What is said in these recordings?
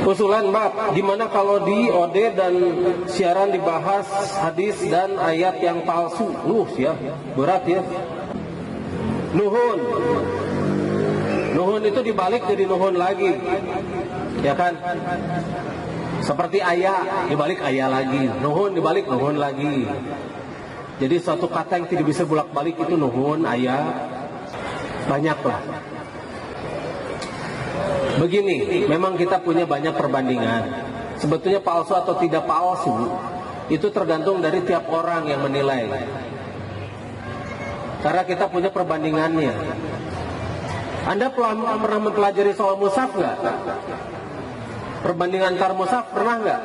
Usulan bab, gimana kalau di OD dan siaran dibahas hadis dan ayat yang palsu? Ya, berat ya. Nuhun. Nuhun itu dibalik jadi nuhun lagi. Ya kan? Seperti ayah, dibalik ayah lagi. Nuhun dibalik nuhun lagi. Jadi suatu kata yang tidak bisa bolak-balik itu nuhun, ayah. Banyaklah. Begini, memang kita punya banyak perbandingan. Sebetulnya palsu atau tidak palsu itu tergantung dari tiap orang yang menilai. Karena kita punya perbandingannya. Anda pernah mempelajari soal mushaf nggak? Perbandingan antar mushaf pernah nggak?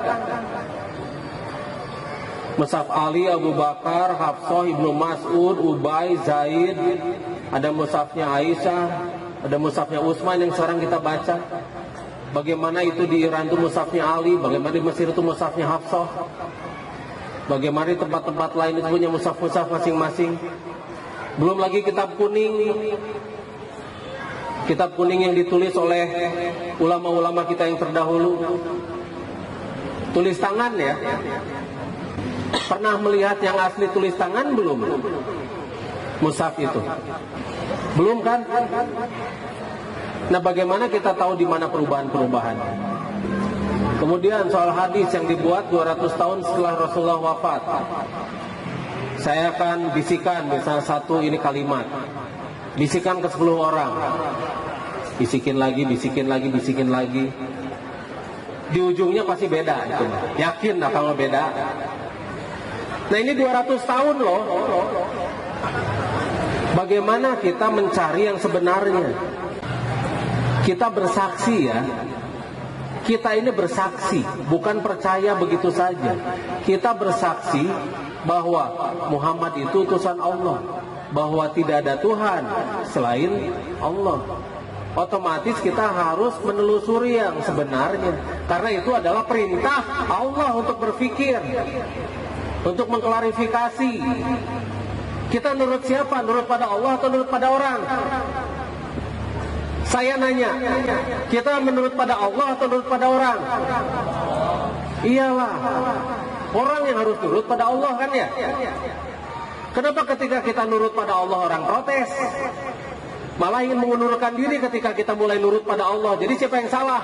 Mushaf Ali, Abu Bakar, Hafsah, Ibnu Mas'ud, Ubay, Zaid. Ada mushafnya Aisyah, ada mushafnya Utsman yang sekarang kita baca. Bagaimana itu di Iran itu mushafnya Ali, bagaimana di Mesir itu mushafnya Hafsah. Bagaimana di tempat-tempat lain itu punya mushaf-mushaf masing-masing. Belum lagi kitab kuning. Kitab kuning yang ditulis oleh ulama-ulama kita yang terdahulu. Tulis tangan ya. Pernah melihat yang asli tulis tangan belum? Mushaf itu. Belum kan? Nah, bagaimana kita tahu di mana perubahan-perubahan? Kemudian soal hadis yang dibuat 200 tahun setelah Rasulullah wafat. Saya akan bisikan misalnya satu ini kalimat. Bisikan ke 10 orang. Bisikin lagi, bisikin lagi, bisikin lagi. Di ujungnya pasti beda itu. Yakin lah kalau beda. Nah, ini 200 tahun loh. Bagaimana kita mencari yang sebenarnya? Kita bersaksi ya. Kita ini bersaksi, bukan percaya begitu saja. Kita bersaksi bahwa Muhammad itu utusan Allah, bahwa tidak ada Tuhan selain Allah. Otomatis kita harus menelusuri yang sebenarnya, karena itu adalah perintah Allah untuk berpikir, untuk mengklarifikasi. Kita nurut siapa? Nurut pada Allah atau nurut pada orang? Saya nanya, kita menurut pada Allah atau nurut pada orang? Iyalah, orang yang harus nurut pada Allah kan ya? Kenapa ketika kita nurut pada Allah orang protes? Malah ingin mengundurkan diri ketika kita mulai nurut pada Allah. Jadi siapa yang salah?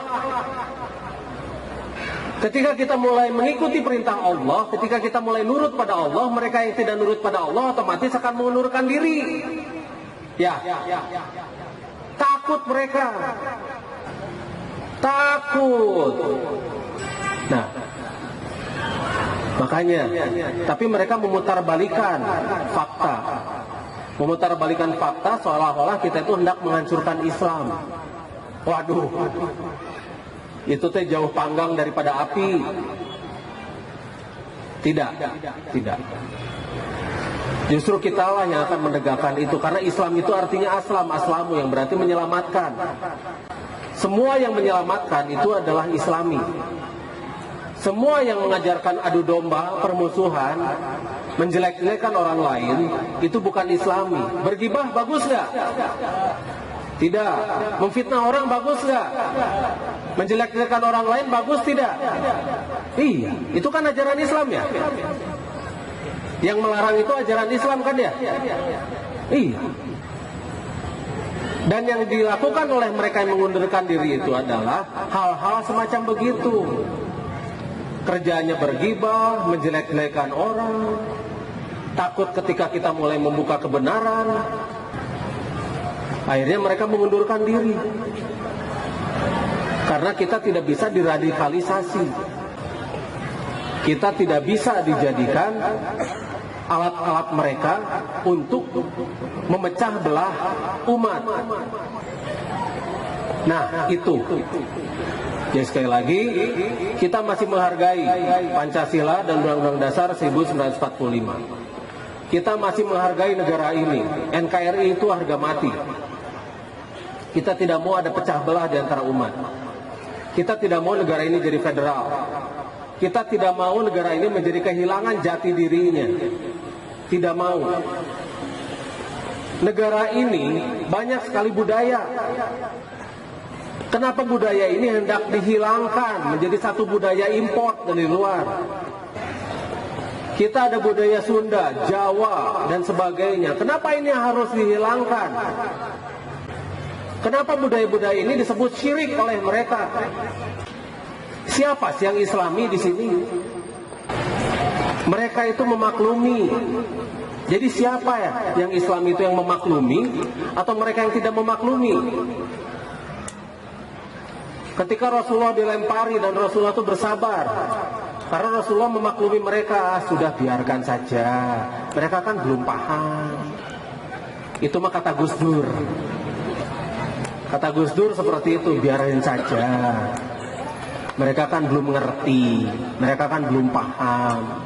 Ketika kita mulai mengikuti perintah Allah, ketika kita mulai nurut pada Allah, mereka yang tidak nurut pada Allah otomatis akan mengundurkan diri. Ya. Takut mereka. Takut. Nah, makanya, tapi mereka memutarbalikan fakta. Memutarbalikan fakta seolah-olah kita itu hendak menghancurkan Islam. Waduh. Itu teh jauh panggang daripada api. Tidak. Justru kitalah yang akan menegakkan itu, karena Islam itu artinya aslamu yang berarti menyelamatkan. Semua yang menyelamatkan itu adalah Islami. Semua yang mengajarkan adu domba, permusuhan, menjelek-jelekan orang lain, itu bukan Islami. Bergibah bagus gak? Tidak. Memfitnah orang bagus gak? Menjelek-jelekan orang lain bagus tidak? Iya, itu kan ajaran Islam ya? Yang melarang itu ajaran Islam kan ya? Iya. Dan yang dilakukan oleh mereka yang mengundurkan diri itu adalah hal-hal semacam begitu. Kerjanya bergibah, menjelek-jelekan orang, takut ketika kita mulai membuka kebenaran. Akhirnya mereka mengundurkan diri. Karena kita tidak bisa diradikalisasi. Kita tidak bisa dijadikan alat-alat mereka untuk memecah belah umat. Nah, itu. Jadi sekali lagi, kita masih menghargai Pancasila dan Undang-Undang Dasar 1945. Kita masih menghargai negara ini. NKRI itu harga mati. Kita tidak mau ada pecah belah di antara umat. Kita tidak mau negara ini jadi federal. Kita tidak mau negara ini menjadi kehilangan jati dirinya. Tidak mau. Negara ini banyak sekali budaya. Kenapa budaya ini hendak dihilangkan menjadi satu budaya import dari luar? Kita ada budaya Sunda, Jawa, dan sebagainya. Kenapa ini harus dihilangkan? Kenapa budaya-budaya ini disebut syirik oleh mereka? Siapa sih yang Islami di sini? Mereka itu memaklumi. Jadi siapa ya yang Islam itu yang memaklumi atau mereka yang tidak memaklumi? Ketika Rasulullah dilempari dan Rasulullah itu bersabar, karena Rasulullah memaklumi mereka, sudah biarkan saja, mereka kan belum paham. Itu mah kata Gus Dur. Kata Gus Dur seperti itu, biarin saja. Mereka kan belum mengerti, mereka kan belum paham.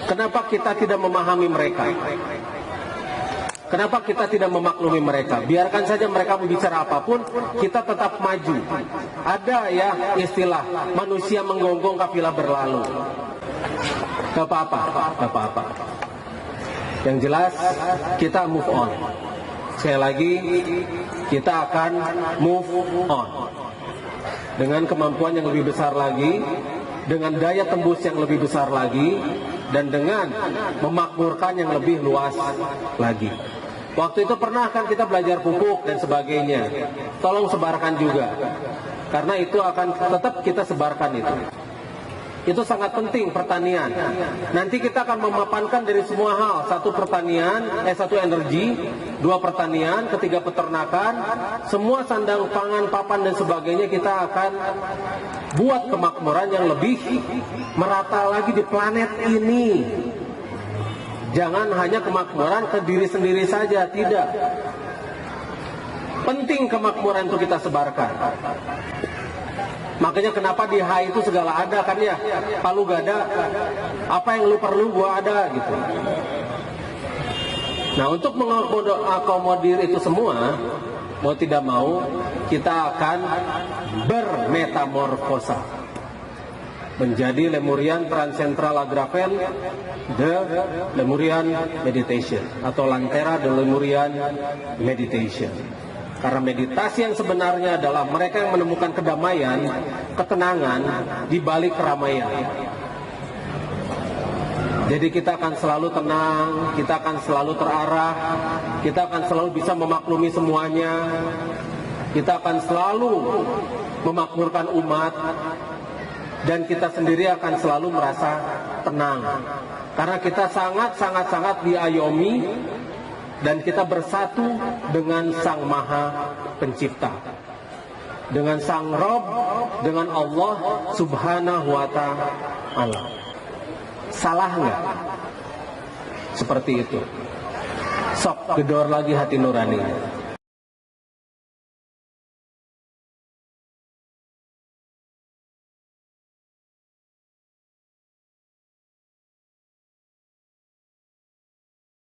Kenapa kita tidak memahami mereka? Kenapa kita tidak memaklumi mereka? Biarkan saja mereka berbicara apapun, kita tetap maju. Ada ya istilah, manusia menggonggong kafilah berlalu. Gak apa-apa, gak apa-apa. Yang jelas, kita move on. Sekali lagi, kita akan move on. Dengan kemampuan yang lebih besar lagi, dengan daya tembus yang lebih besar lagi, dan dengan memakmurkan yang lebih luas lagi. Waktu itu pernah kan kita belajar pupuk dan sebagainya. Tolong sebarkan juga, karena itu akan tetap kita sebarkan itu. Itu sangat penting pertanian. Nanti kita akan memapankan dari semua hal. Satu pertanian, satu energi, dua pertanian, ketiga peternakan, semua sandang pangan, papan dan sebagainya kita akan buat kemakmuran yang lebih merata lagi di planet ini. Jangan hanya kemakmuran ke diri sendiri saja, tidak. Penting kemakmuran itu kita sebarkan. Makanya kenapa di H itu segala ada kan ya, palu gada, apa yang lu perlu gua ada gitu. Nah, untuk mengakomodir itu semua, mau tidak mau kita akan bermetamorfosa menjadi Lemurian Transcentral Agrapel The Lemurian Meditation, atau Lantera The Lemurian Meditation. Karena meditasi yang sebenarnya adalah mereka yang menemukan kedamaian, ketenangan di balik keramaian. Jadi kita akan selalu tenang, kita akan selalu terarah, kita akan selalu bisa memaklumi semuanya, kita akan selalu memakmurkan umat, dan kita sendiri akan selalu merasa tenang. Karena kita sangat diayomi, dan kita bersatu dengan Sang Maha Pencipta, dengan Sang Rob, dengan Allah Subhanahu wa Ta'ala. Salah nggak? Seperti itu. Sok gedor lagi hati nurani.